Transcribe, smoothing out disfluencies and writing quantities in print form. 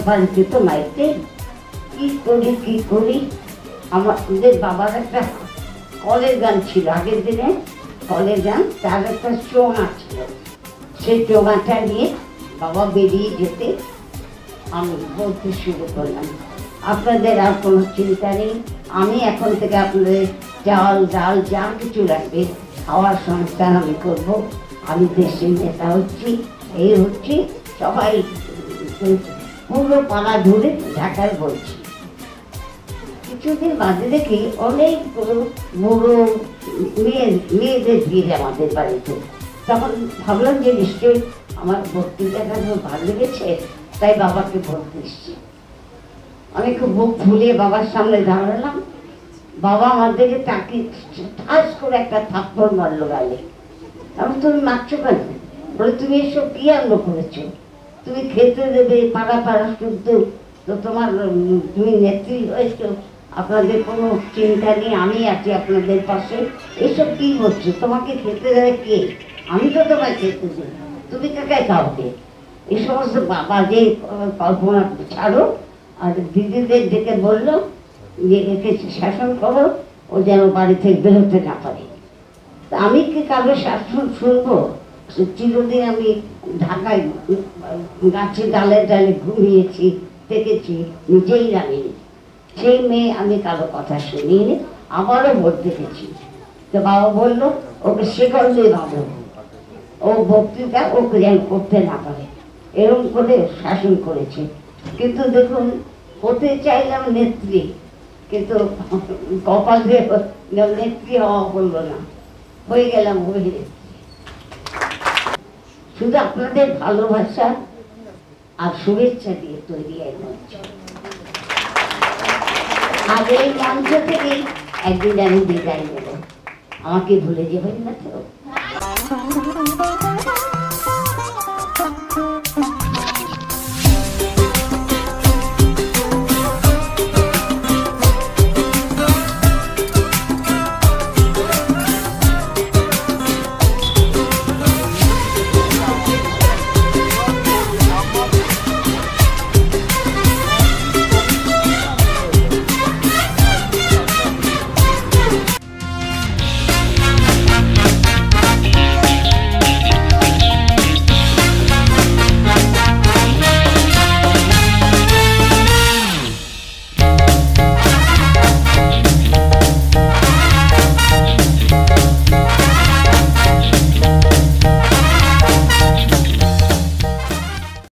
বাড়িতে তো মাইতে কি করি। আমাদের বাবার একটা কলের গান ছিল আগের দিনে, কলের গান, তার একটা চোঙা ছিল, সেই চোঙাটা নিয়ে বাবা বেরিয়ে যেতে আমি বলতে শুরু করলাম, আপনাদের আর কোনো চিন্তা নেই, আমি এখন থেকে আপনাদের চাল ডাল যা কিছু লাগবে খাওয়ার সংস্থান আমি করব, আমি দেশের নেতা হচ্ছি, এই হচ্ছি, সবাই পুরো পাড়া ঘুরে ঢাকার বলছি। কিছুদিন বাদে দেখি অনেক বুড়ো মেয়েদের ভিড় আমাদের বাড়িতে। তখন ভাবলাম যে নিশ্চয়ই আমার বক্তৃতাটা ভালো লেগেছে, তাই বাবাকে বলতে এসছি। আমি খুব বুক ফুলিয়ে বাবার সামনে দাঁড়ালাম। বাবা আমাদেরকে তাকে ঠাস করে একটা থাপ্পড় মারলো গালে। আমি, তুমি মারছো কেন? বলে, তুমি এসব কি আরম্ভ করেছো? তুমি খেতে দেবে পাড়া পাড়া শুদ্ধ, তো তোমার তুমি নেত্রী হয়েছো, আপনাদের কোনো চিন্তা নেই, আমি আছি আপনাদের পাশে, এইসব কি হচ্ছে? তোমাকে খেতে দেয় কে? আমি তো তোমায় খেতে দিই, তুমি কাকে খাওয়াবে? এই সমস্ত বাজে কল্পনা ছাড়ো। আর দিদিদের ডেকে বললো যে একে শাসন করো, ও যেন বাড়ি থেকে বেরোতে না পারে। তা আমি কি কারো শাসন শুনবো? চিরদিন আমি ঢাকায় গাছে ডালে ডালে ঘুমিয়েছি, দেখেছি, নিজেই নামিনি। সেই মেয়ে আমি কারো কথা শুনিনি, আবারও ভোট দেখেছি। তো বাবা বললো ওকে শেখর দিয়ে ভালো, ও বক্তৃতা ওকে যেন করতে না পারে, এরকম করে শাসন করেছে। কিন্তু দেখুন, হতে চাইলাম নেত্রী, কিন্তু কপাল দিয়ে নেত্রী হওয়া হলো না, হয়ে গেলাম অভিনেত্রী। শুধু আপনাদের ভালোবাসা আর শুভেচ্ছা দিয়ে তৈরি এক মঞ্চ। আর এই মঞ্চ থেকেই একদিন আমি বিদায় নেব, আমাকে ভুলে যাবেন না তো।